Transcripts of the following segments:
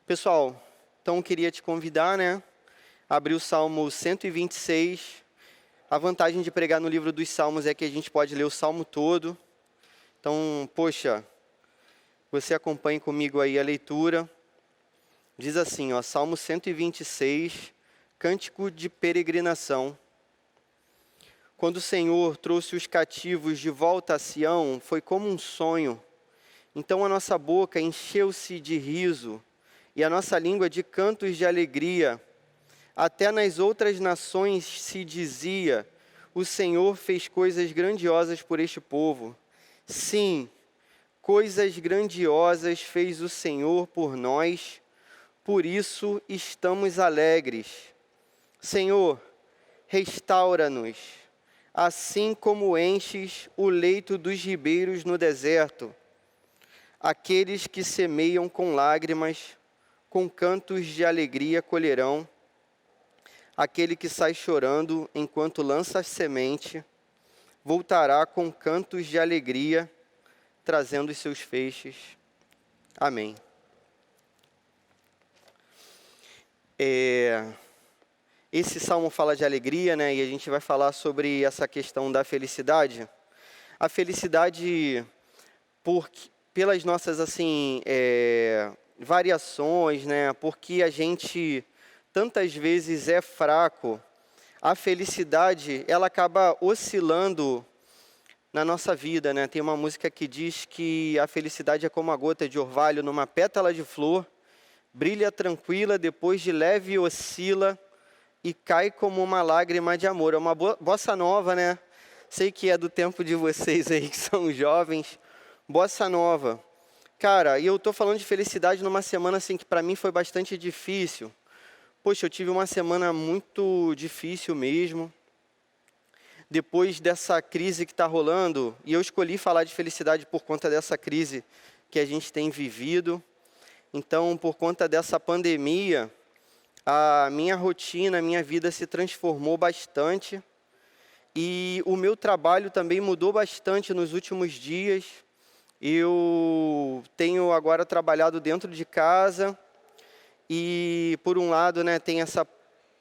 Pessoal, então eu queria te convidar, né? Abrir o Salmo 126. A vantagem de pregar no livro dos Salmos é que a gente pode ler o Salmo todo. Então, poxa, você acompanhe comigo aí a leitura. Diz assim, ó, Salmo 126, Cântico de Peregrinação. Quando o Senhor trouxe os cativos de volta a Sião, foi como um sonho. Então a nossa boca encheu-se de riso e a nossa língua de cantos de alegria. Até nas outras nações se dizia: o Senhor fez coisas grandiosas por este povo. Sim, coisas grandiosas fez o Senhor por nós, por isso estamos alegres. Senhor, restaura-nos, assim como enches o leito dos ribeiros no deserto. Aqueles que semeiam com lágrimas, com cantos de alegria colherão. Aquele que sai chorando enquanto lança a semente, voltará com cantos de alegria, trazendo os seus feixes. Amém. Esse salmo fala de alegria, né? E a gente vai falar sobre essa questão da felicidade. A felicidade, pelas nossas assim variações, né? Porque a gente tantas vezes é fraco, a felicidade, ela acaba oscilando na nossa vida, né? Tem uma música que diz que a felicidade é como a gota de orvalho numa pétala de flor, brilha tranquila, depois de leve oscila e cai como uma lágrima de amor. É uma bossa nova, né? Sei que é do tempo de vocês aí que são jovens. Bossa nova. Cara, e eu tô falando de felicidade numa semana assim que para mim foi bastante difícil. Poxa, eu tive uma semana muito difícil mesmo. Depois dessa crise que está rolando, e eu escolhi falar de felicidade por conta dessa crise que a gente tem vivido. Então, por conta dessa pandemia, a minha rotina, a minha vida se transformou bastante. E o meu trabalho também mudou bastante nos últimos dias. Eu tenho agora trabalhado dentro de casa. E, por um lado, né, tem essa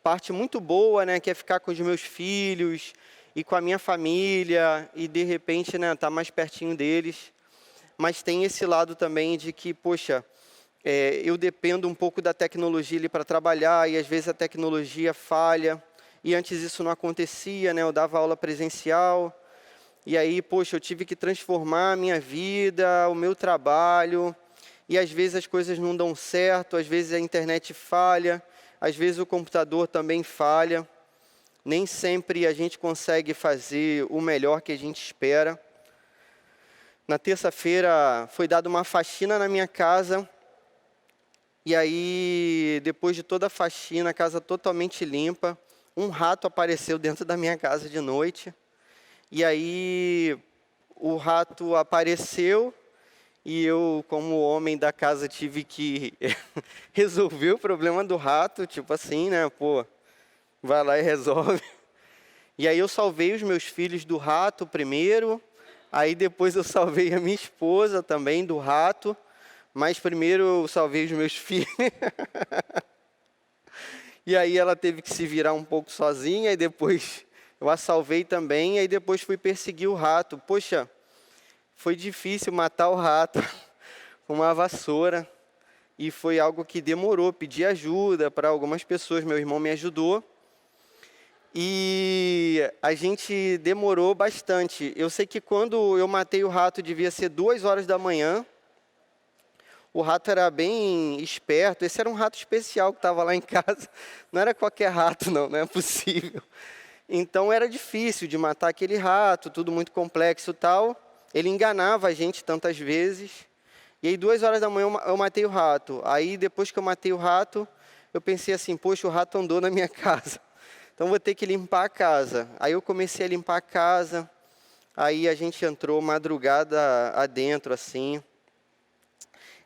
parte muito boa, né, que é ficar com os meus filhos e com a minha família e, de repente, né, estar mais pertinho deles. Mas tem esse lado também de que, poxa, eu dependo um pouco da tecnologia ali para trabalhar e, às vezes, a tecnologia falha. E antes isso não acontecia, né, eu dava aula presencial. E aí, poxa, eu tive que transformar a minha vida, o meu trabalho. E às vezes as coisas não dão certo, às vezes a internet falha, às vezes o computador também falha. Nem sempre a gente consegue fazer o melhor que a gente espera. Na terça-feira foi dada uma faxina na minha casa. E aí, depois de toda a faxina, a casa totalmente limpa, um rato apareceu dentro da minha casa de noite. E aí, o rato apareceu. E eu, como homem da casa, tive que resolver o problema do rato, tipo assim, né? Pô, vai lá e resolve. E aí eu salvei os meus filhos do rato primeiro, aí depois eu salvei a minha esposa também do rato, mas primeiro eu salvei os meus filhos. E aí ela teve que se virar um pouco sozinha, e depois eu a salvei também, e aí depois fui perseguir o rato. Poxa, foi difícil matar o rato com uma vassoura e foi algo que demorou. Pedi ajuda para algumas pessoas, meu irmão me ajudou e a gente demorou bastante. Eu sei que quando eu matei o rato devia ser 2 horas da manhã. O rato era bem esperto, esse era um rato especial que estava lá em casa. Não era qualquer rato não, não é possível. Então era difícil de matar aquele rato, tudo muito complexo e tal. Ele enganava a gente tantas vezes. E aí, 2 horas da manhã, eu matei o rato. Aí, depois que eu matei o rato, eu pensei assim, poxa, o rato andou na minha casa. Então, vou ter que limpar a casa. Aí, eu comecei a limpar a casa. Aí, a gente entrou madrugada adentro, assim.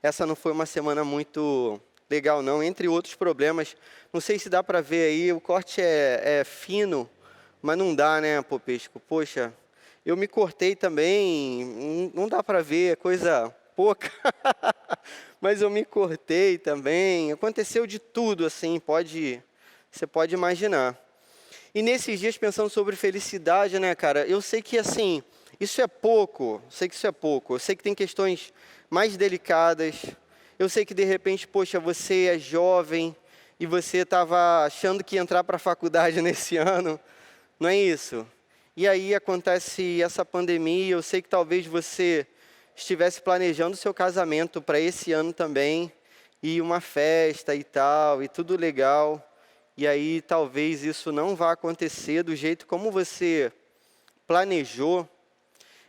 Essa não foi uma semana muito legal, não. Entre outros problemas. Não sei se dá para ver aí, o corte é fino, mas não dá, né, Popesco? Poxa... Eu me cortei também, não dá para ver, é coisa pouca, mas eu me cortei também. Aconteceu de tudo, assim, você pode imaginar. E nesses dias, pensando sobre felicidade, né, cara, eu sei que, assim, isso é pouco, sei que isso é pouco. Eu sei que tem questões mais delicadas. Eu sei que, de repente, poxa, você é jovem e você estava achando que ia entrar para a faculdade nesse ano. Não é isso? E aí acontece essa pandemia, eu sei que talvez você estivesse planejando o seu casamento para esse ano também, e uma festa e tal, e tudo legal, e aí talvez isso não vá acontecer do jeito como você planejou.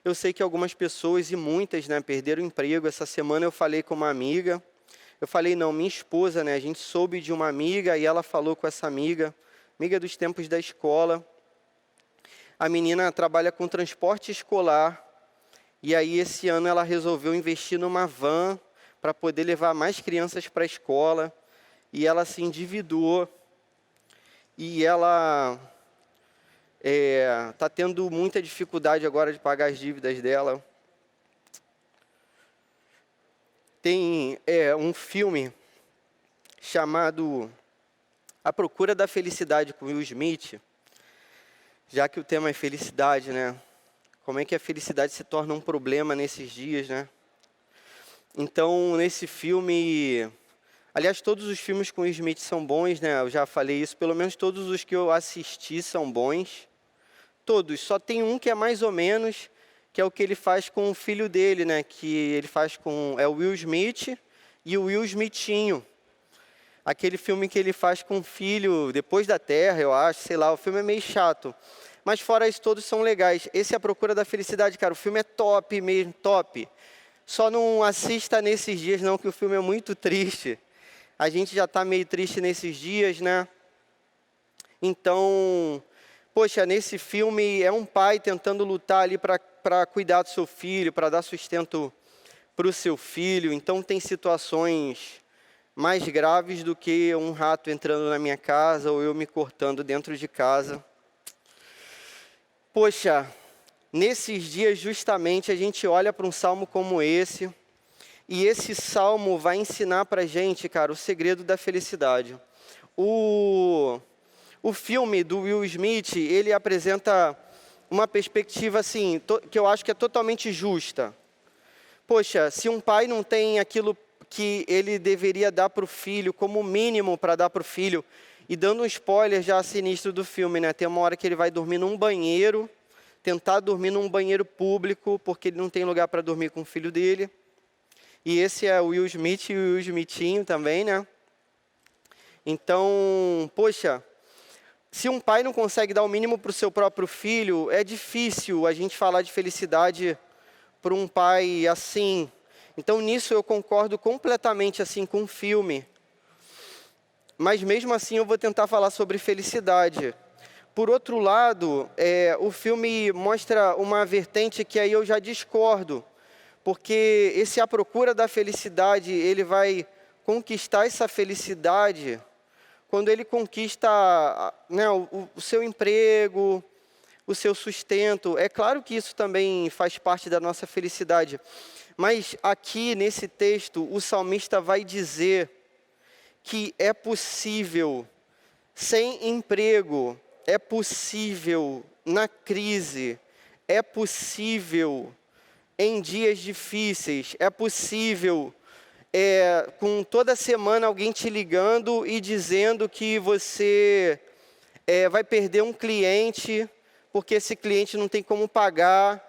Eu sei que algumas pessoas, e muitas, né, perderam o emprego. Essa semana eu falei com uma amiga, eu falei, não, minha esposa, né, a gente soube de uma amiga, e ela falou com essa amiga dos tempos da escola. A menina trabalha com transporte escolar, e aí esse ano ela resolveu investir numa van para poder levar mais crianças para a escola, e ela se endividou, e ela está tendo muita dificuldade agora de pagar as dívidas dela. Tem um filme chamado A Procura da Felicidade, com Will Smith, já que o tema é felicidade, né? Como é que a felicidade se torna um problema nesses dias, né? Então, nesse filme... Aliás, todos os filmes com Will Smith são bons, né? Eu já falei isso, pelo menos todos os que eu assisti são bons. Todos, só tem um que é mais ou menos, que é o que ele faz com o filho dele, né? Que ele faz com... É o Will Smith e o Will Smithinho. Aquele filme que ele faz com o filho, Depois da Terra, eu acho, sei lá, o filme é meio chato. Mas fora isso, todos são legais. Esse é A Procura da Felicidade, cara, o filme é top mesmo, top. Só não assista nesses dias não, que o filme é muito triste. A gente já está meio triste nesses dias, né? Então, poxa, nesse filme é um pai tentando lutar ali para cuidar do seu filho, para dar sustento para o seu filho. Então tem situações mais graves do que um rato entrando na minha casa ou eu me cortando dentro de casa. Poxa, nesses dias justamente a gente olha para um salmo como esse, e esse salmo vai ensinar para a gente, cara, o segredo da felicidade. O filme do Will Smith, ele apresenta uma perspectiva assim, que eu acho que é totalmente justa. Poxa, se um pai não tem aquilo que ele deveria dar para o filho, como mínimo para dar para o filho, e dando um spoiler já sinistro do filme, né? Tem uma hora que ele vai dormir num banheiro, tentar dormir num banheiro público, porque ele não tem lugar para dormir com o filho dele. E esse é o Will Smith e o Will Smithinho também, né? Então, poxa, se um pai não consegue dar o mínimo para o seu próprio filho, é difícil a gente falar de felicidade para um pai assim. Então, nisso eu concordo completamente assim com o filme. Mas mesmo assim eu vou tentar falar sobre felicidade. Por outro lado, o filme mostra uma vertente que aí eu já discordo. Porque esse A Procura da Felicidade, ele vai conquistar essa felicidade quando ele conquista, né, o seu emprego, o seu sustento. É claro que isso também faz parte da nossa felicidade. Mas aqui nesse texto, o salmista vai dizer que é possível, sem emprego, é possível na crise, é possível em dias difíceis, é possível com toda semana alguém te ligando e dizendo que você vai perder um cliente, porque esse cliente não tem como pagar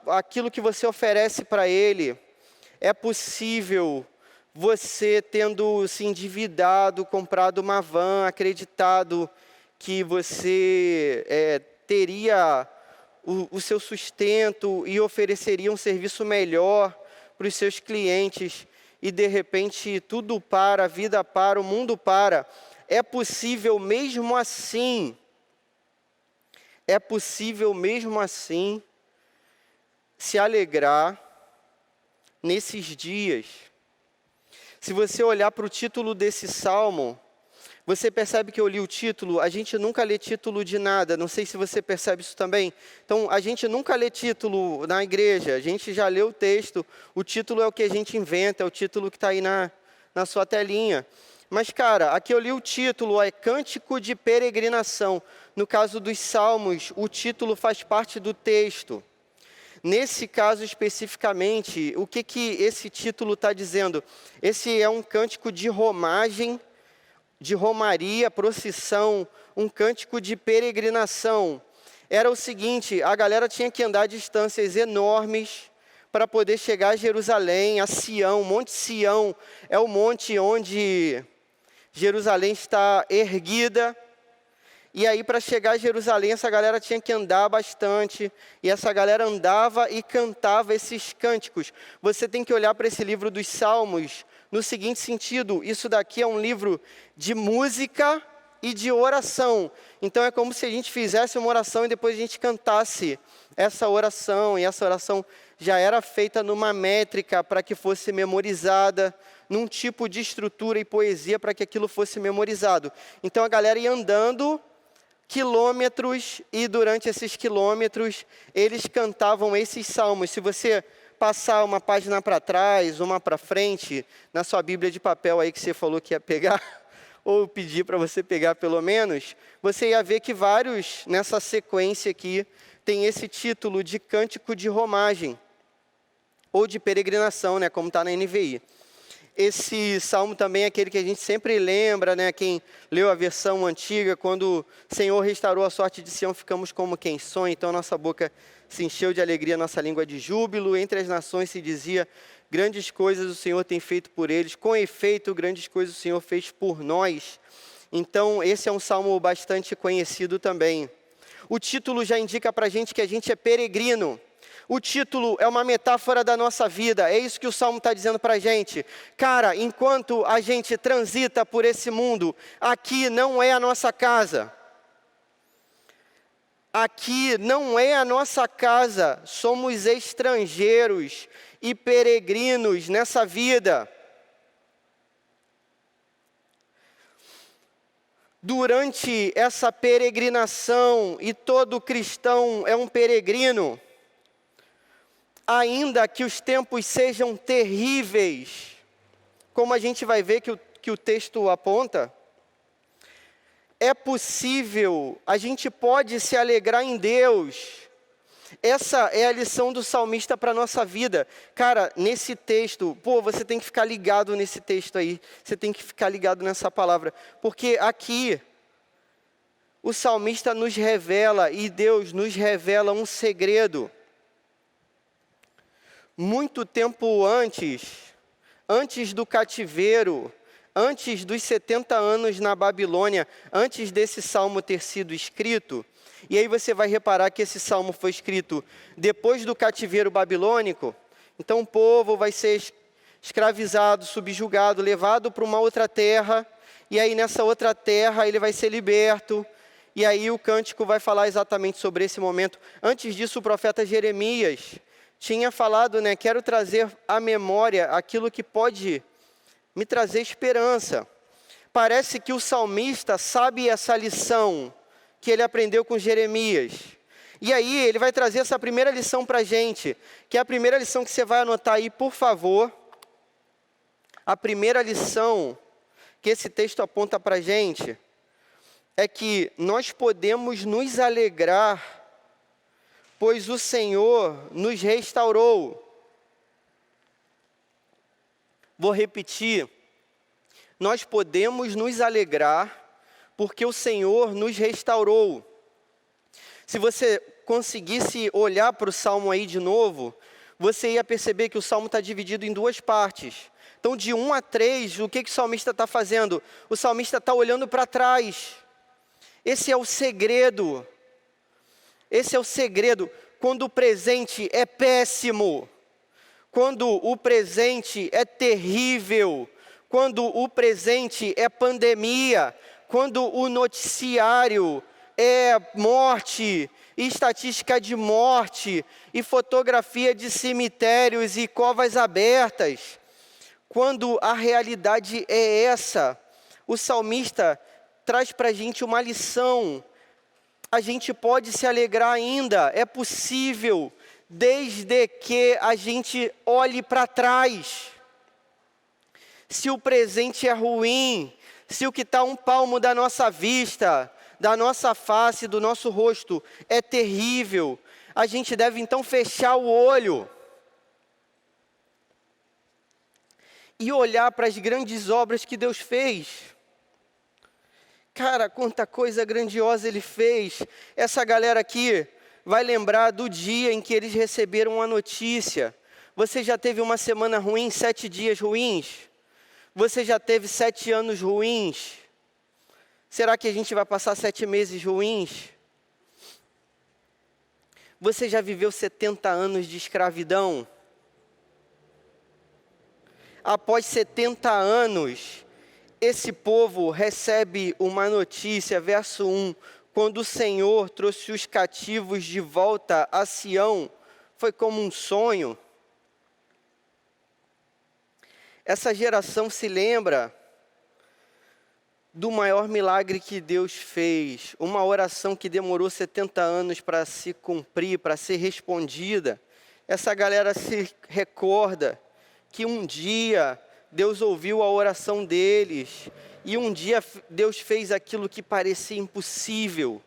aquilo que você oferece para ele. É possível você tendo se endividado, comprado uma van, acreditado que você teria o seu sustento e ofereceria um serviço melhor para os seus clientes, e de repente tudo para, a vida para, o mundo para. É possível mesmo assim, se alegrar nesses dias. Se você olhar para o título desse salmo, Você percebe que eu li o título? A gente nunca lê título de nada, não sei se você percebe isso também. Então, a gente nunca lê título na igreja, a gente já lê o texto, o título é o que a gente inventa, é o título que está aí na sua telinha. Mas, cara, aqui eu li o título, é Cântico de Peregrinação. No caso dos Salmos, o título faz parte do texto. Nesse caso especificamente, o que esse título está dizendo? Esse é um cântico de romagem, de romaria, procissão, um cântico de peregrinação. Era o seguinte, a galera tinha que andar distâncias enormes para poder chegar a Jerusalém, a Sião. O Monte Sião é o monte onde Jerusalém está erguida. E aí, para chegar a Jerusalém, essa galera tinha que andar bastante. E essa galera andava e cantava esses cânticos. Você tem que olhar para esse livro dos Salmos no seguinte sentido: isso daqui é um livro de música e de oração. Então, é como se a gente fizesse uma oração e depois a gente cantasse essa oração. E essa oração já era feita numa métrica para que fosse memorizada, num tipo de estrutura e poesia para que aquilo fosse memorizado. Então, a galera ia andando quilômetros, e durante esses quilômetros, eles cantavam esses salmos. Se você passar uma página para trás, uma para frente, na sua Bíblia de papel aí que você falou que ia pegar, ou pedir para você pegar pelo menos, você ia ver que vários, nessa sequência aqui, tem esse título de Cântico de Romagem, ou de Peregrinação, né, como está na NVI. Esse salmo também é aquele que a gente sempre lembra, né? Quem leu a versão antiga, quando o Senhor restaurou a sorte de Sião, ficamos como quem sonha. Então, nossa boca se encheu de alegria, nossa língua de júbilo. Entre as nações se dizia, grandes coisas o Senhor tem feito por eles. Com efeito, grandes coisas o Senhor fez por nós. Então, esse é um salmo bastante conhecido também. O título já indica para a gente que a gente é peregrino. O título é uma metáfora da nossa vida, é isso que o Salmo está dizendo para a gente. Cara, enquanto a gente transita por esse mundo, aqui não é a nossa casa. Aqui não é a nossa casa, somos estrangeiros e peregrinos nessa vida. Durante essa peregrinação, e todo cristão é um peregrino, ainda que os tempos sejam terríveis, como a gente vai ver que o texto aponta, é possível, a gente pode se alegrar em Deus. Essa é a lição do salmista para a nossa vida. Cara, nesse texto, você tem que ficar ligado nesse texto aí, você tem que ficar ligado nessa palavra, porque aqui o salmista nos revela, e Deus nos revela um segredo. Muito tempo antes do cativeiro, antes dos 70 anos na Babilônia, antes desse salmo ter sido escrito, e aí você vai reparar que esse salmo foi escrito depois do cativeiro babilônico. Então o povo vai ser escravizado, subjugado, levado para uma outra terra, e aí nessa outra terra ele vai ser liberto, e aí o cântico vai falar exatamente sobre esse momento. Antes disso, o profeta Jeremias tinha falado, né, quero trazer à memória aquilo que pode me trazer esperança. Parece que o salmista sabe essa lição que ele aprendeu com Jeremias. E aí ele vai trazer essa primeira lição para a gente, que é a primeira lição que você vai anotar aí, por favor. A primeira lição que esse texto aponta para a gente é que nós podemos nos alegrar, pois o Senhor nos restaurou. Vou repetir. Nós podemos nos alegrar, porque o Senhor nos restaurou. Se você conseguisse olhar para o Salmo aí de novo, você ia perceber que o Salmo está dividido em duas partes. Então, de 1 a 3, o que o salmista está fazendo? O salmista está olhando para trás. Esse é o segredo. Esse é o segredo. Quando o presente é péssimo, quando o presente é terrível, quando o presente é pandemia, quando o noticiário é morte, e estatística de morte, e fotografia de cemitérios e covas abertas, quando a realidade é essa, o salmista traz para a gente uma lição. A gente pode se alegrar ainda, é possível, desde que a gente olhe para trás. Se o presente é ruim, se o que está a um palmo da nossa vista, da nossa face, do nosso rosto, é terrível, a gente deve então fechar o olho e olhar para as grandes obras que Deus fez. Cara, quanta coisa grandiosa Ele fez. Essa galera aqui vai lembrar do dia em que eles receberam a notícia. Você já teve uma semana ruim, 7 dias ruins? Você já teve 7 anos ruins? Será que a gente vai passar 7 meses ruins? Você já viveu 70 anos de escravidão? Após 70 anos, esse povo recebe uma notícia, verso 1, quando o Senhor trouxe os cativos de volta a Sião, foi como um sonho. Essa geração se lembra do maior milagre que Deus fez, uma oração que demorou 70 anos para se cumprir, para ser respondida. Essa galera se recorda que um dia Deus ouviu a oração deles, e um dia Deus fez aquilo que parecia impossível.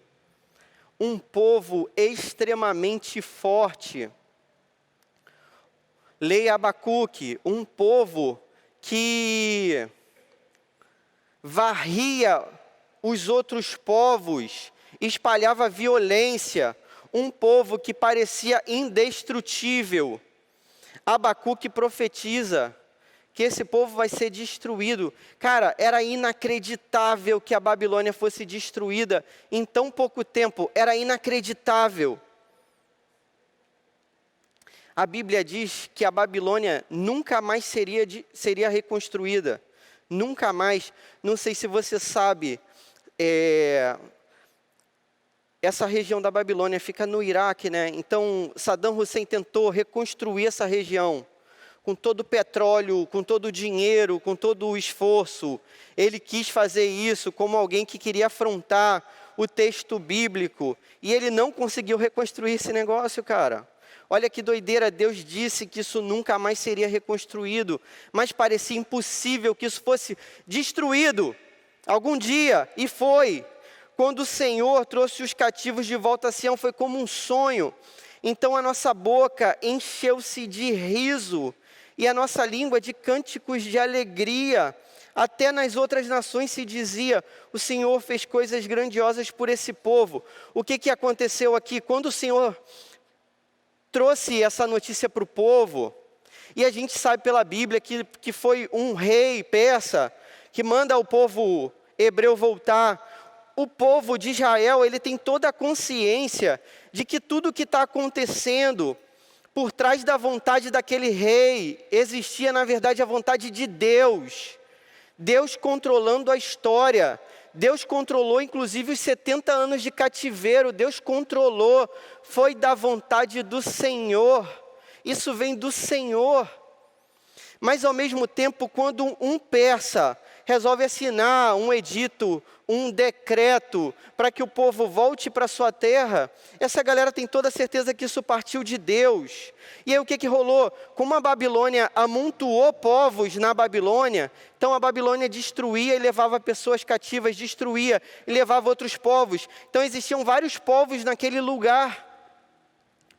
Um povo extremamente forte. Leia Abacuque, um povo que varria os outros povos, espalhava violência, um povo que parecia indestrutível. Abacuque profetiza que esse povo vai ser destruído. Cara, era inacreditável que a Babilônia fosse destruída em tão pouco tempo, era inacreditável. A Bíblia diz que a Babilônia nunca mais seria reconstruída. Nunca mais. Não sei se você sabe, essa região da Babilônia fica no Iraque, né? Então, Saddam Hussein tentou reconstruir essa região com todo o petróleo, com todo o dinheiro, com todo o esforço. Ele quis fazer isso como alguém que queria afrontar o texto bíblico. E ele não conseguiu reconstruir esse negócio, cara. Olha que doideira, Deus disse que isso nunca mais seria reconstruído, mas parecia impossível que isso fosse destruído algum dia, e foi. Quando o Senhor trouxe os cativos de volta a Sião, foi como um sonho. Então a nossa boca encheu-se de riso, e a nossa língua de cânticos de alegria. Até nas outras nações se dizia, o Senhor fez coisas grandiosas por esse povo. O que aconteceu aqui? Quando o Senhor trouxe essa notícia para o povo, e a gente sabe pela Bíblia que foi um rei persa que manda o povo hebreu voltar. O povo de Israel, ele tem toda a consciência de que tudo que está acontecendo por trás da vontade daquele rei, existia na verdade a vontade de Deus. Deus controlando a história. Deus controlou inclusive os 70 anos de cativeiro, Deus controlou, foi da vontade do Senhor, isso vem do Senhor. Mas ao mesmo tempo, quando um persa resolve assinar um edito, um decreto, para que o povo volte para sua terra, essa galera tem toda a certeza que isso partiu de Deus. E aí o que rolou? Como a Babilônia amontoou povos na Babilônia, então a Babilônia destruía e levava pessoas cativas, destruía e levava outros povos. Então existiam vários povos naquele lugar,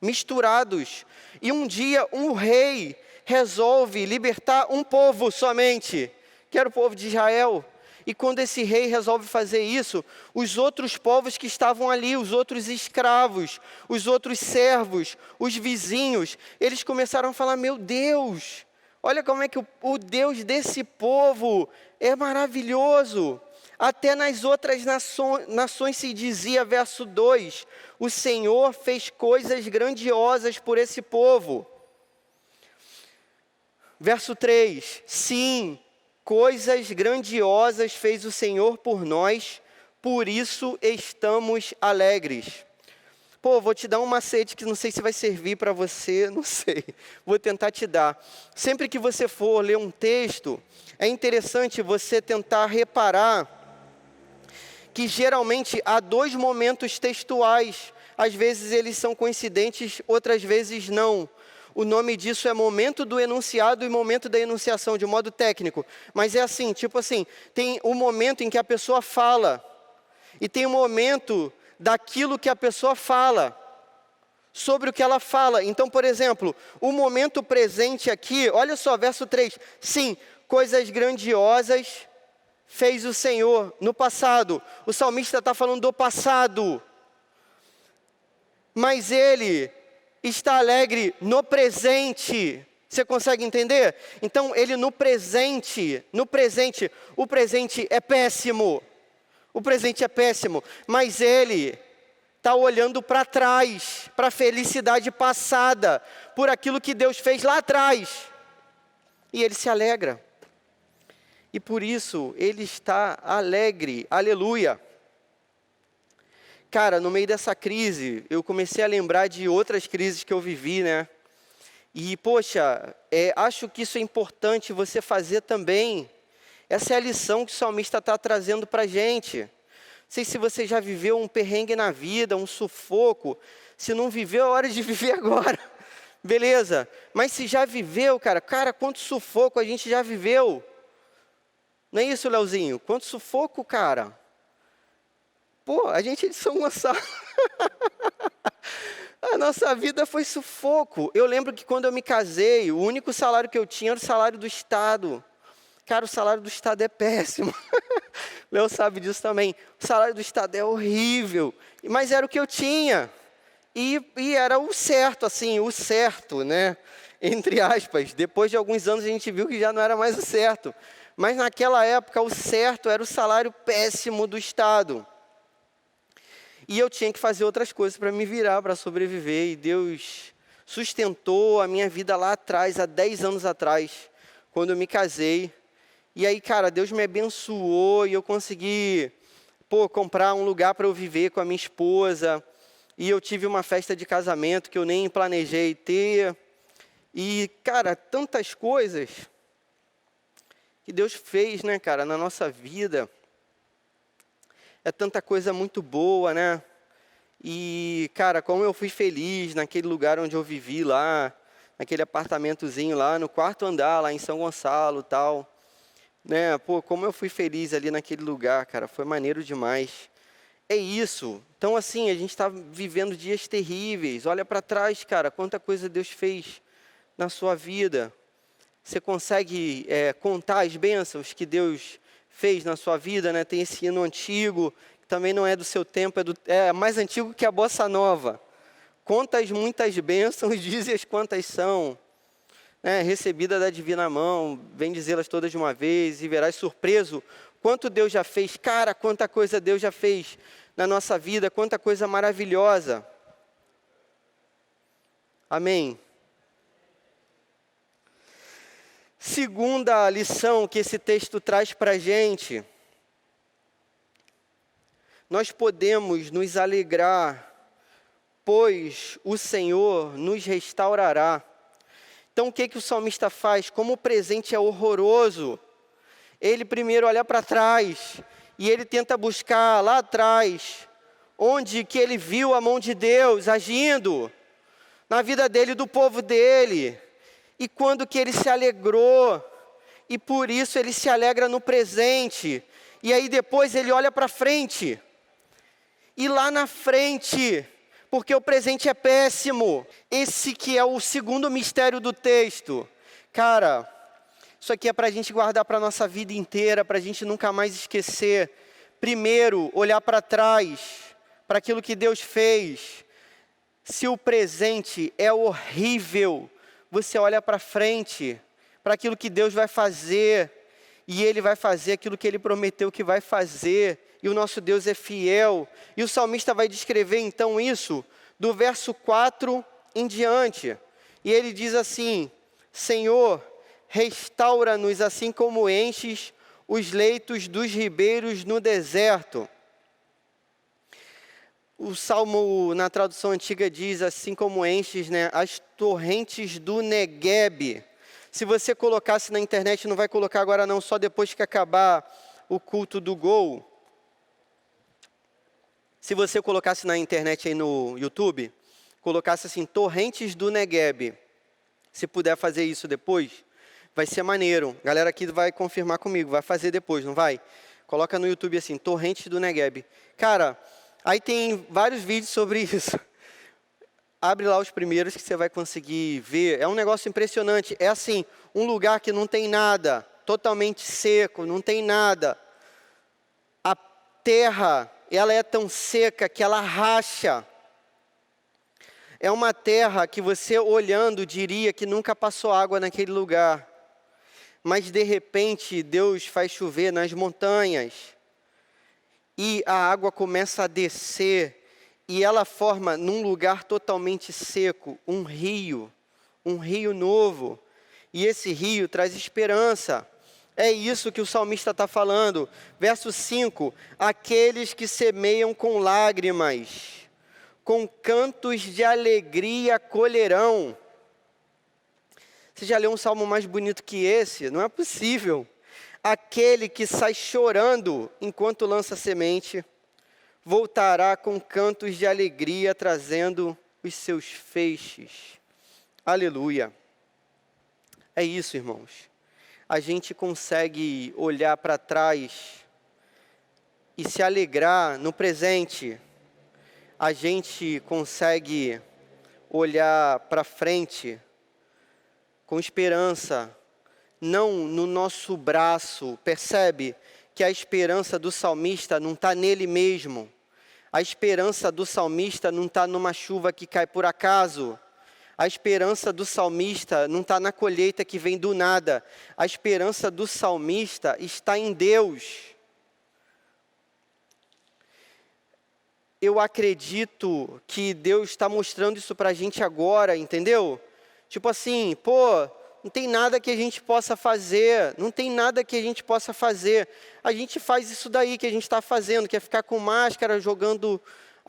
misturados. E um dia um rei resolve libertar um povo somente, que era o povo de Israel. E quando esse rei resolve fazer isso, os outros povos que estavam ali, os outros escravos, os outros servos, os vizinhos, eles começaram a falar, meu Deus, olha como é que o Deus desse povo é maravilhoso. Até nas outras nações se dizia, verso 2, o Senhor fez coisas grandiosas por esse povo. Verso 3, sim, coisas grandiosas fez o Senhor por nós, por isso estamos alegres. Pô, vou te dar um macete que não sei se vai servir para você, não sei. Vou tentar te dar. Sempre que você for ler um texto, é interessante você tentar reparar que geralmente há dois momentos textuais. Às vezes eles são coincidentes, outras vezes não. O nome disso é momento do enunciado e momento da enunciação, de modo técnico. Mas é assim, tipo assim, tem o momento em que a pessoa fala, e tem o momento daquilo que a pessoa fala, sobre o que ela fala. Então, por exemplo, o momento presente aqui, olha só, verso 3. Sim, coisas grandiosas fez o Senhor no passado. O salmista está falando do passado. Mas ele está alegre no presente. Você consegue entender? Então, ele no presente, o presente é péssimo. O presente é péssimo, mas ele está olhando para trás, para a felicidade passada, por aquilo que Deus fez lá atrás. E ele se alegra. E por isso, ele está alegre. Aleluia. Cara, no meio dessa crise, eu comecei a lembrar de outras crises que eu vivi, né? E, poxa, acho que isso é importante você fazer também. Essa é a lição que o salmista está trazendo para a gente. Não sei se você já viveu um perrengue na vida, um sufoco. Se não viveu, é hora de viver agora. Beleza? Mas se já viveu, cara, quanto sufoco a gente já viveu. Não é isso, Leozinho? Quanto sufoco, cara. Pô, a gente é de São Gonçalo. A nossa vida foi sufoco. Eu lembro que quando eu me casei, o único salário que eu tinha era o salário do Estado. Cara, o salário do Estado é péssimo. Léo sabe disso também. O salário do Estado é horrível. Mas era o que eu tinha. E era o certo, assim, o certo, né? Entre aspas. Depois de alguns anos a gente viu que já não era mais o certo. Mas naquela época o certo era o salário péssimo do Estado. E eu tinha que fazer outras coisas para me virar, para sobreviver. E Deus sustentou a minha vida lá atrás, há 10 anos atrás, quando eu me casei. E aí, cara, Deus me abençoou e eu consegui, comprar um lugar para eu viver com a minha esposa. E eu tive uma festa de casamento que eu nem planejei ter. E, cara, tantas coisas que Deus fez, né, cara, na nossa vida. É tanta coisa muito boa, né? E, cara, como eu fui feliz naquele lugar onde eu vivi lá, naquele apartamentozinho lá, no 4º andar, lá em São Gonçalo, tal. Né? Como eu fui feliz ali naquele lugar, cara, foi maneiro demais. É isso. Então, assim, a gente está vivendo dias terríveis. Olha para trás, cara, quanta coisa Deus fez na sua vida. Você consegue contar as bênçãos que Deus fez na sua vida, né? Tem esse hino antigo, que também não é do seu tempo, é mais antigo que a Bossa Nova. Contas muitas bênçãos, dize-as quantas são. Recebida da divina mão, vem dizê-las todas de uma vez, e verás surpreso quanto Deus já fez. Cara, quanta coisa Deus já fez na nossa vida, quanta coisa maravilhosa. Amém. Segunda lição que esse texto traz para a gente, nós podemos nos alegrar, pois o Senhor nos restaurará. Então o que o salmista faz? Como o presente é horroroso, ele primeiro olha para trás, e ele tenta buscar lá atrás, onde que ele viu a mão de Deus agindo, na vida dele e do povo dele. E quando que ele se alegrou, e por isso ele se alegra no presente. E aí depois ele olha para frente, e lá na frente, porque o presente é péssimo. Esse que é o segundo mistério do texto. Cara, isso aqui é para a gente guardar para a nossa vida inteira, para a gente nunca mais esquecer. Primeiro, olhar para trás, para aquilo que Deus fez. Se o presente é horrível, você olha para frente, para aquilo que Deus vai fazer, e Ele vai fazer aquilo que Ele prometeu que vai fazer, e o nosso Deus é fiel. E o salmista vai descrever então isso, do verso 4 em diante, e ele diz assim: Senhor, restaura-nos assim como enches os leitos dos ribeiros no deserto. O Salmo, na tradução antiga, diz assim como enches, né, as torrentes do Negueb. Se você colocasse na internet, não vai colocar agora não, só depois que acabar o culto do Gol. Se você colocasse na internet aí no YouTube, colocasse assim, torrentes do Negueb. Se puder fazer isso depois, vai ser maneiro. Galera aqui vai confirmar comigo, vai fazer depois, não vai? Coloca no YouTube assim, torrentes do Negueb. Cara, aí tem vários vídeos sobre isso. Abre lá os primeiros que você vai conseguir ver. É um negócio impressionante. É assim, um lugar que não tem nada, totalmente seco, não tem nada. A terra, ela é tão seca que ela racha. É uma terra que você olhando diria que nunca passou água naquele lugar. Mas de repente Deus faz chover nas montanhas. E a água começa a descer. E ela forma num lugar totalmente seco um rio novo. E esse rio traz esperança. É isso que o salmista está falando. Verso 5, aqueles que semeiam com lágrimas, com cantos de alegria colherão. Você já leu um salmo mais bonito que esse? Não é possível. Aquele que sai chorando enquanto lança semente, voltará com cantos de alegria, trazendo os seus feixes. Aleluia. É isso, irmãos. A gente consegue olhar para trás e se alegrar no presente. A gente consegue olhar para frente com esperança, não no nosso braço. Percebe que a esperança do salmista não está nele mesmo. A esperança do salmista não está numa chuva que cai por acaso. A esperança do salmista não está na colheita que vem do nada. A esperança do salmista está em Deus. Eu acredito que Deus está mostrando isso para a gente agora, entendeu? Tipo assim, pô, não tem nada que a gente possa fazer, não tem nada que a gente possa fazer. A gente faz isso daí que a gente está fazendo, que é ficar com máscara, jogando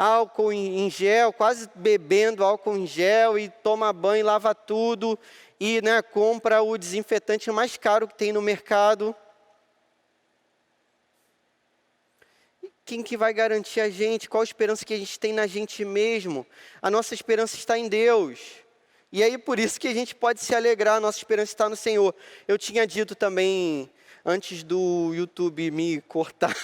álcool em gel, quase bebendo álcool em gel, e toma banho, lava tudo, e compra o desinfetante mais caro que tem no mercado. Quem que vai garantir a gente? Qual a esperança que a gente tem na gente mesmo? A nossa esperança está em Deus. E aí, por isso que a gente pode se alegrar, a nossa esperança está no Senhor. Eu tinha dito também, antes do YouTube me cortar,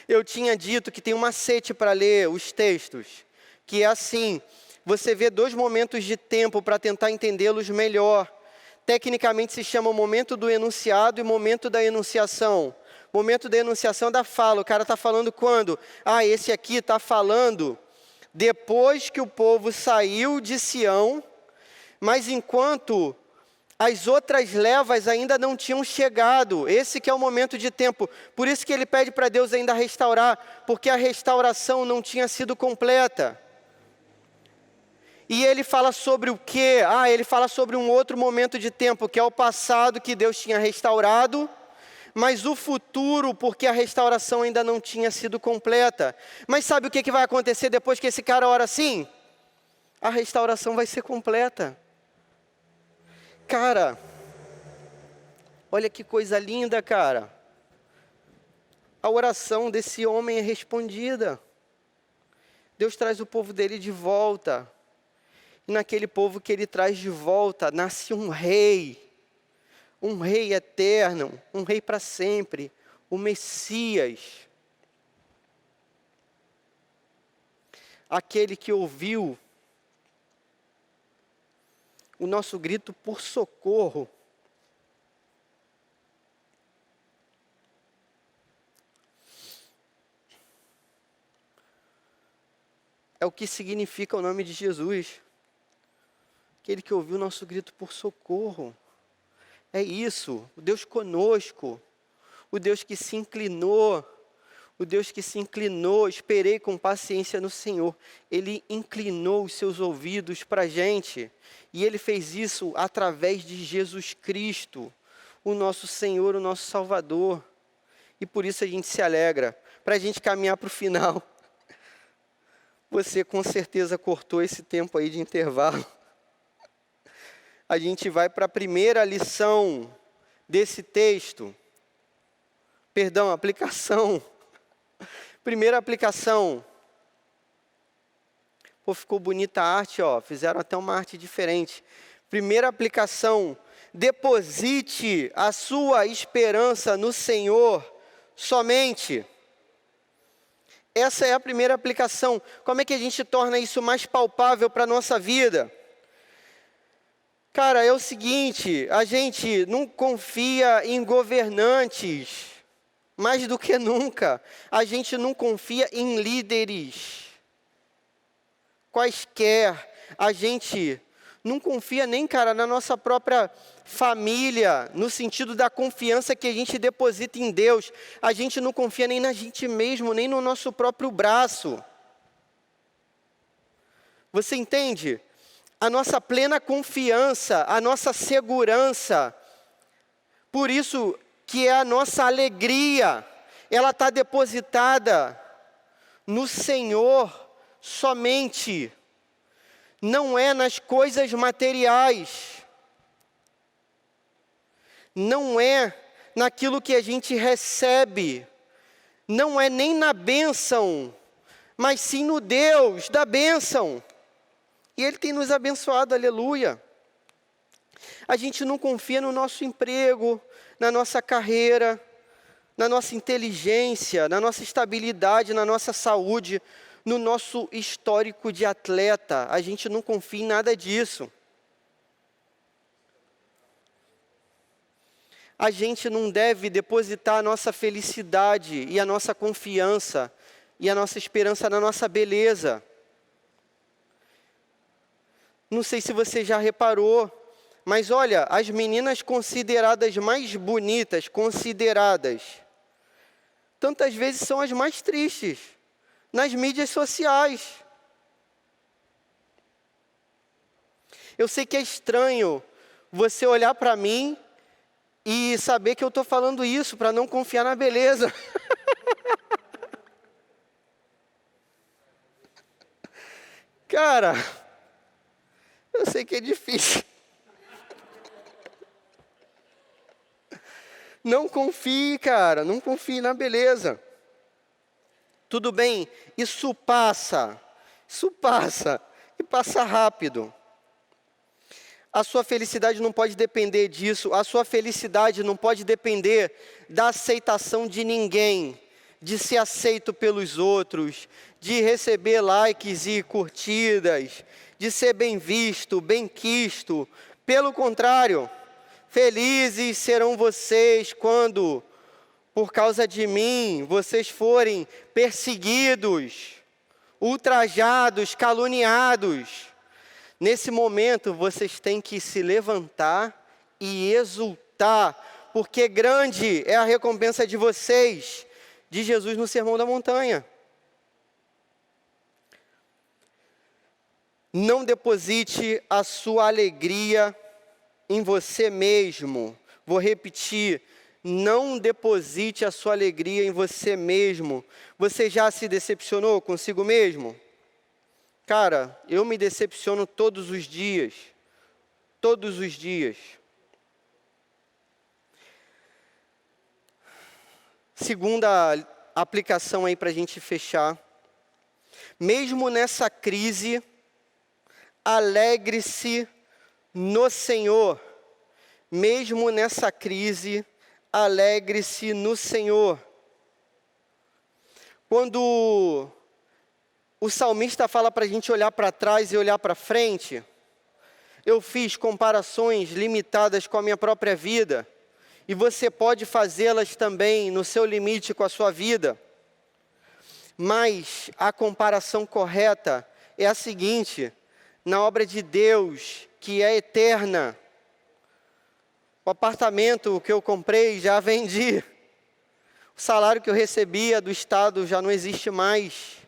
eu tinha dito que tem um macete para ler os textos, que é assim, você vê 2 momentos de tempo para tentar entendê-los melhor. Tecnicamente se chama o momento do enunciado e momento da enunciação. Momento da enunciação da fala, o cara está falando quando? Esse aqui está falando depois que o povo saiu de Sião, mas enquanto as outras levas ainda não tinham chegado. Esse que é o momento de tempo. Por isso que ele pede para Deus ainda restaurar, porque a restauração não tinha sido completa. E ele fala sobre o quê? Ele fala sobre um outro momento de tempo, que é o passado, que Deus tinha restaurado, mas o futuro, porque a restauração ainda não tinha sido completa. Mas sabe o que vai acontecer depois que esse cara ora assim? A restauração vai ser completa. Cara, olha que coisa linda, cara. A oração desse homem é respondida. Deus traz o povo dele de volta. E naquele povo que ele traz de volta, nasce um rei eterno, um rei para sempre, o Messias. Aquele que ouviu o nosso grito por socorro. É o que significa o nome de Jesus. Aquele que ouviu o nosso grito por socorro. É isso, o Deus conosco, o Deus que se inclinou, esperei com paciência no Senhor. Ele inclinou os seus ouvidos para a gente, e Ele fez isso através de Jesus Cristo, o nosso Senhor, o nosso Salvador. E por isso a gente se alegra, para a gente caminhar para o final. Você com certeza cortou esse tempo aí de intervalo. A gente vai para a primeira lição desse texto. Aplicação. Primeira aplicação. Pô, ficou bonita a arte, ó. Fizeram até uma arte diferente. Primeira aplicação. Deposite a sua esperança no Senhor somente. Essa é a primeira aplicação. Como é que a gente torna isso mais palpável para a nossa vida? Cara, é o seguinte, a gente não confia em governantes, mais do que nunca. A gente não confia em líderes quaisquer. A gente não confia nem, cara, na nossa própria família, no sentido da confiança que a gente deposita em Deus. A gente não confia nem na gente mesmo, nem no nosso próprio braço. Você entende? A nossa plena confiança, a nossa segurança, por isso que é a nossa alegria, ela está depositada no Senhor somente, não é nas coisas materiais, não é naquilo que a gente recebe, não é nem na bênção, mas sim no Deus da bênção. E Ele tem nos abençoado, aleluia. A gente não confia no nosso emprego, na nossa carreira, na nossa inteligência, na nossa estabilidade, na nossa saúde, no nosso histórico de atleta. A gente não confia em nada disso. A gente não deve depositar a nossa felicidade e a nossa confiança e a nossa esperança na nossa beleza. Não sei se você já reparou, mas olha, as meninas consideradas mais bonitas, tantas vezes são as mais tristes, nas mídias sociais. Eu sei que é estranho você olhar para mim e saber que eu estou falando isso, para não confiar na beleza. Cara, eu sei que é difícil. Não confie, cara, não confie na beleza. Tudo bem, isso passa, e passa rápido. A sua felicidade não pode depender disso, a sua felicidade não pode depender da aceitação de ninguém, de ser aceito pelos outros, de receber likes e curtidas, de ser bem visto, bem quisto. Pelo contrário, felizes serão vocês quando, por causa de mim, vocês forem perseguidos, ultrajados, caluniados. Nesse momento, vocês têm que se levantar e exultar, porque grande é a recompensa de vocês, de Jesus no Sermão da Montanha. Não deposite a sua alegria em você mesmo. Vou repetir, não deposite a sua alegria em você mesmo. Você já se decepcionou consigo mesmo? Cara, eu me decepciono todos os dias. Todos os dias. Segunda aplicação aí para a gente fechar. Mesmo nessa crise, alegre-se no Senhor. Mesmo nessa crise, alegre-se no Senhor. Quando o salmista fala para a gente olhar para trás e olhar para frente, eu fiz comparações limitadas com a minha própria vida, e você pode fazê-las também no seu limite com a sua vida. Mas a comparação correta é a seguinte: na obra de Deus, que é eterna, o apartamento que eu comprei já vendi, o salário que eu recebia do Estado já não existe mais,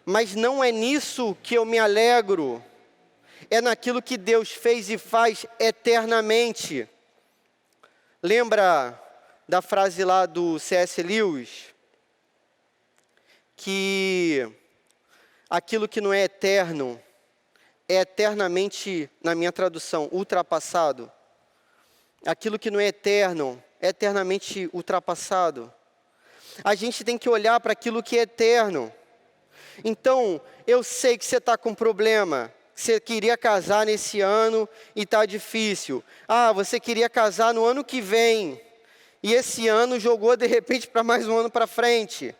mas não é nisso que eu me alegro, é naquilo que Deus fez e faz eternamente. Lembra da frase lá do C.S. Lewis? Que aquilo que não é eterno é eternamente, na minha tradução, ultrapassado. Aquilo que não é eterno é eternamente ultrapassado. A gente tem que olhar para aquilo que é eterno. Então, eu sei que você está com problema. Você queria casar nesse ano e está difícil. Ah, você queria casar no ano que vem. E esse ano jogou de repente para mais um ano para frente.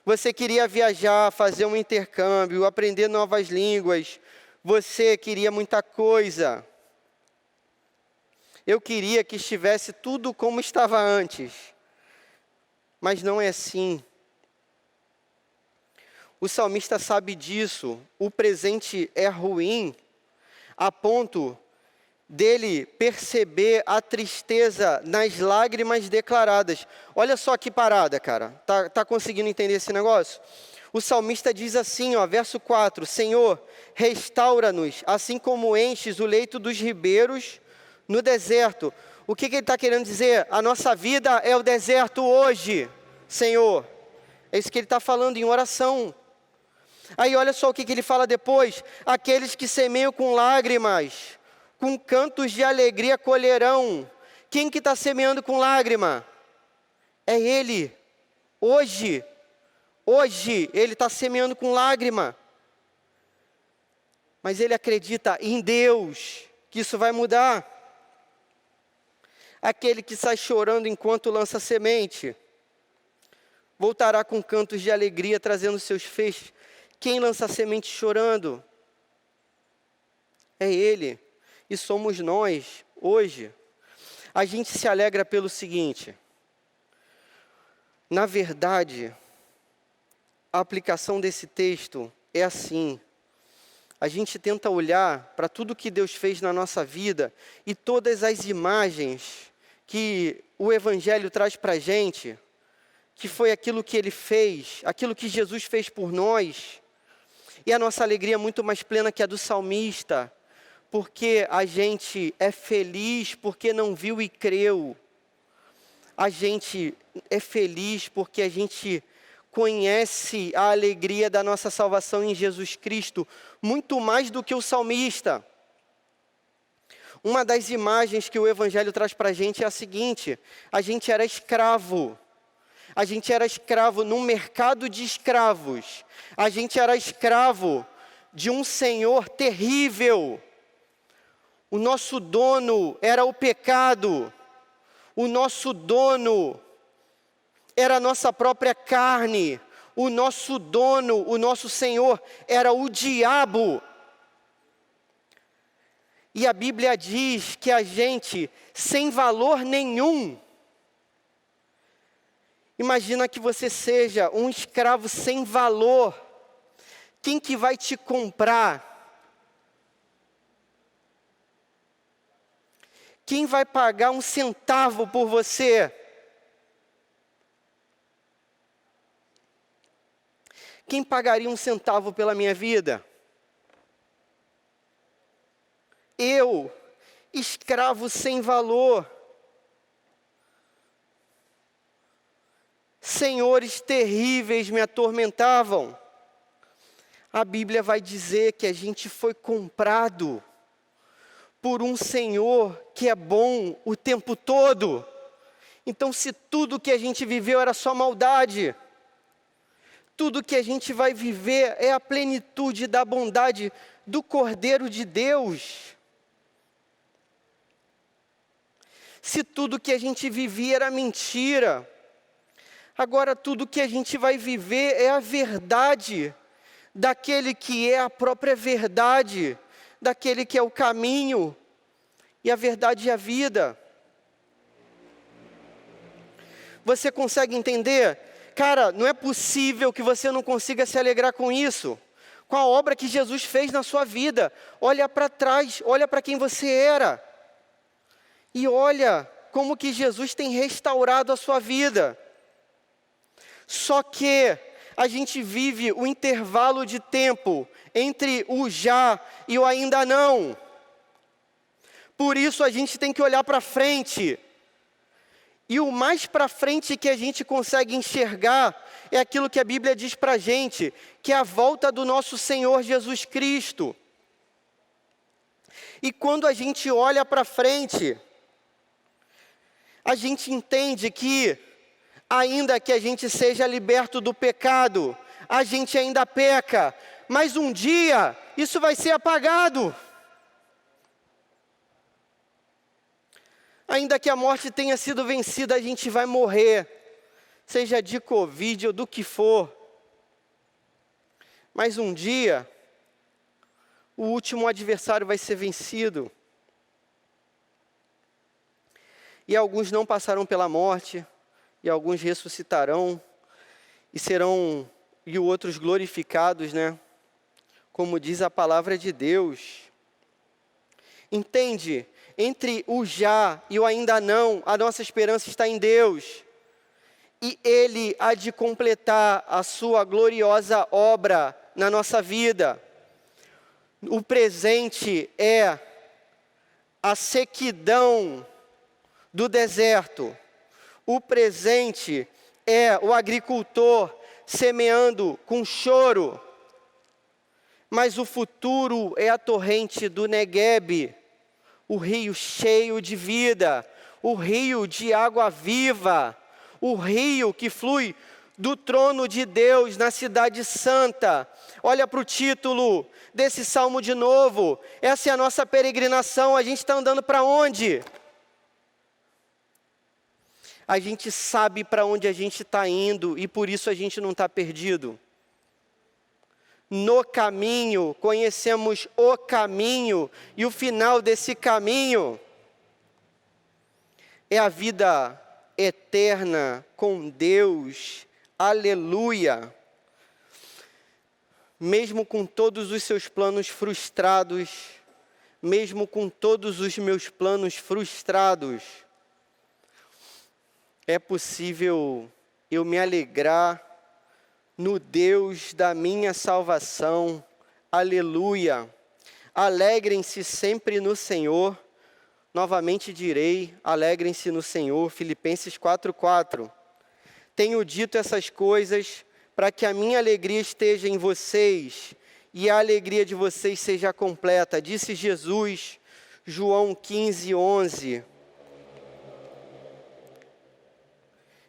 Você queria viajar, fazer um intercâmbio, aprender novas línguas. Você queria muita coisa. Eu queria que estivesse tudo como estava antes. Mas não é assim. O salmista sabe disso. O presente é ruim a ponto dele perceber a tristeza nas lágrimas declaradas. Olha só que parada, cara. Tá conseguindo entender esse negócio? O salmista diz assim, ó, verso 4: Senhor, restaura-nos, assim como enches o leito dos ribeiros no deserto. O que ele está querendo dizer? A nossa vida é o deserto hoje, Senhor. É isso que ele está falando em oração. Aí olha só o que ele fala depois: aqueles que semeiam com lágrimas, com cantos de alegria colherão. Quem que está semeando com lágrima? É Ele. Hoje Ele está semeando com lágrima. Mas ele acredita em Deus, que isso vai mudar. Aquele que sai chorando enquanto lança semente, voltará com cantos de alegria, trazendo seus feixes. Quem lança semente chorando? É Ele. E somos nós, hoje. A gente se alegra pelo seguinte: na verdade, a aplicação desse texto é assim. A gente tenta olhar para tudo que Deus fez na nossa vida e todas as imagens que o Evangelho traz para a gente, que foi aquilo que Ele fez, aquilo que Jesus fez por nós. E a nossa alegria é muito mais plena que a do salmista, porque a gente é feliz porque não viu e creu. A gente é feliz porque a gente conhece a alegria da nossa salvação em Jesus Cristo, muito mais do que o salmista. Uma das imagens que o Evangelho traz para a gente é a seguinte: a gente era escravo. A gente era escravo num mercado de escravos. A gente era escravo de um senhor terrível. O nosso dono era o pecado. O nosso dono era a nossa própria carne. O nosso dono, o nosso senhor, era o diabo. E a Bíblia diz que a gente, sem valor nenhum, imagina que você seja um escravo sem valor. Quem que vai te comprar? Quem vai pagar um centavo por você? Quem pagaria um centavo pela minha vida? Eu, escravo sem valor. Senhores terríveis me atormentavam. A Bíblia vai dizer que a gente foi comprado por um Senhor que é bom o tempo todo. Então, se tudo que a gente viveu era só maldade, tudo que a gente vai viver é a plenitude da bondade do Cordeiro de Deus. Se tudo que a gente vivia era mentira, agora tudo que a gente vai viver é a verdade daquele que é a própria verdade, daquele que é o caminho e a verdade e a vida. Você consegue entender? Cara, não é possível que você não consiga se alegrar com isso, com a obra que Jesus fez na sua vida. Olha para trás, olha para quem você era, e olha como que Jesus tem restaurado a sua vida. Só que a gente vive o intervalo de tempo entre o já e o ainda não. Por isso a gente tem que olhar para frente. E o mais para frente que a gente consegue enxergar é aquilo que a Bíblia diz para a gente, que é a volta do nosso Senhor Jesus Cristo. E quando a gente olha para frente, a gente entende que Ainda que a gente seja liberto do pecado, a gente ainda peca, mas um dia isso vai ser apagado. Ainda que a morte tenha sido vencida, a gente vai morrer, seja de Covid ou do que for. Mas um dia, o último adversário vai ser vencido. E alguns não passarão pela morte, e alguns ressuscitarão, e outros glorificados, né? Como diz a palavra de Deus. Entende? Entre o já e o ainda não, a nossa esperança está em Deus. E Ele há de completar a sua gloriosa obra na nossa vida. O presente é a sequidão do deserto. O presente é o agricultor semeando com choro. Mas o futuro é a torrente do Neguebe, o rio cheio de vida, o rio de água viva, o rio que flui do trono de Deus na cidade santa. Olha para o título desse salmo de novo. Essa é a nossa peregrinação. A gente está andando para onde? A gente sabe para onde a gente está indo e por isso a gente não está perdido. No caminho, conhecemos o caminho, e o final desse caminho é a vida eterna com Deus. Aleluia! Mesmo com todos os seus planos frustrados, mesmo com todos os meus planos frustrados, é possível eu me alegrar no Deus da minha salvação. Aleluia! Alegrem-se sempre no Senhor. Novamente direi, alegrem-se no Senhor. Filipenses 4:4. Tenho dito essas coisas para que a minha alegria esteja em vocês e a alegria de vocês seja completa. Disse Jesus, João 15:11.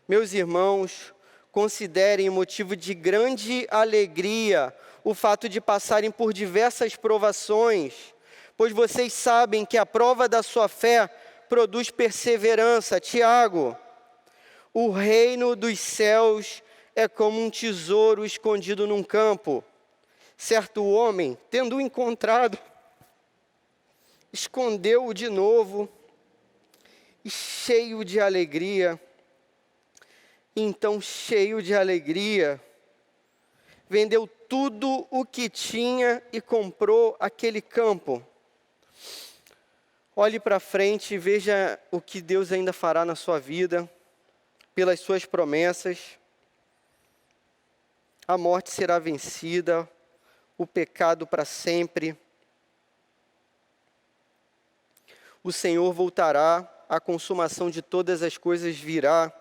Meus irmãos, considerem motivo de grande alegria o fato de passarem por diversas provações, pois vocês sabem que a prova da sua fé produz perseverança. Tiago, o reino dos céus é como um tesouro escondido num campo. Certo homem, tendo-o encontrado, escondeu-o de novo, e cheio de alegria, vendeu tudo o que tinha e comprou aquele campo. Olhe para frente e veja o que Deus ainda fará na sua vida, pelas suas promessas. A morte será vencida, o pecado para sempre. O Senhor voltará, a consumação de todas as coisas virá.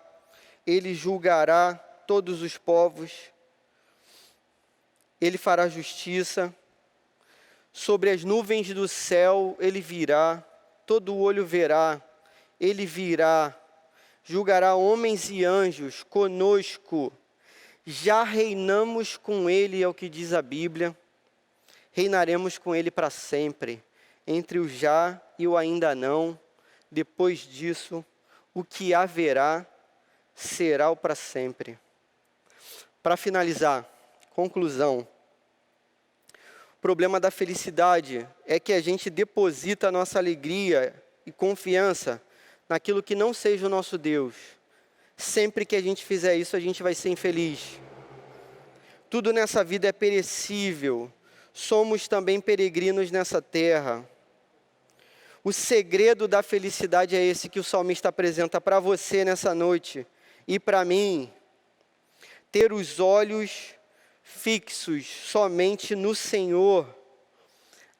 Ele julgará todos os povos, Ele fará justiça, sobre as nuvens do céu Ele virá, todo olho verá, Ele virá, julgará homens e anjos, conosco, já reinamos com Ele, é o que diz a Bíblia, reinaremos com Ele para sempre, entre o já e o ainda não. Depois disso, o que haverá será o para sempre. Para finalizar, conclusão. O problema da felicidade é que a gente deposita a nossa alegria e confiança naquilo que não seja o nosso Deus. Sempre que a gente fizer isso, a gente vai ser infeliz. Tudo nessa vida é perecível. Somos também peregrinos nessa terra. O segredo da felicidade é esse que o salmista apresenta para você nessa noite. E para mim, ter os olhos fixos somente no Senhor.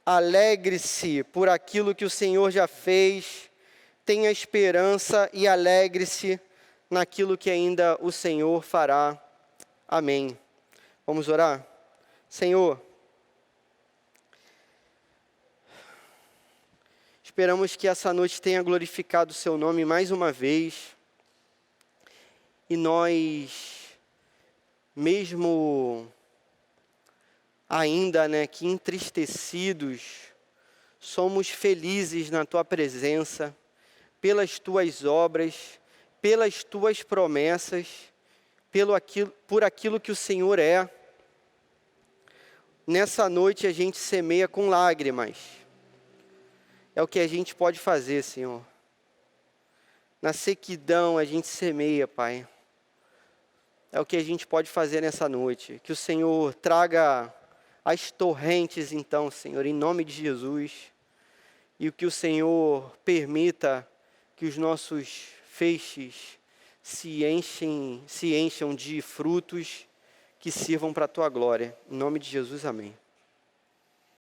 Alegre-se por aquilo que o Senhor já fez. Tenha esperança e alegre-se naquilo que ainda o Senhor fará. Amém. Vamos orar? Senhor, esperamos que essa noite tenha glorificado o seu nome mais uma vez. e nós, mesmo ainda, né, que entristecidos, somos felizes na Tua presença, pelas Tuas obras, pelas Tuas promessas, por aquilo que o Senhor é. Nessa noite a gente semeia com lágrimas. É o que a gente pode fazer, Senhor. Na sequidão a gente semeia, Pai. É o que a gente pode fazer nessa noite. Que o Senhor traga as torrentes, então, Senhor, em nome de Jesus. E que o Senhor permita que os nossos feixes se encham de frutos que sirvam para a Tua glória. Em nome de Jesus, amém.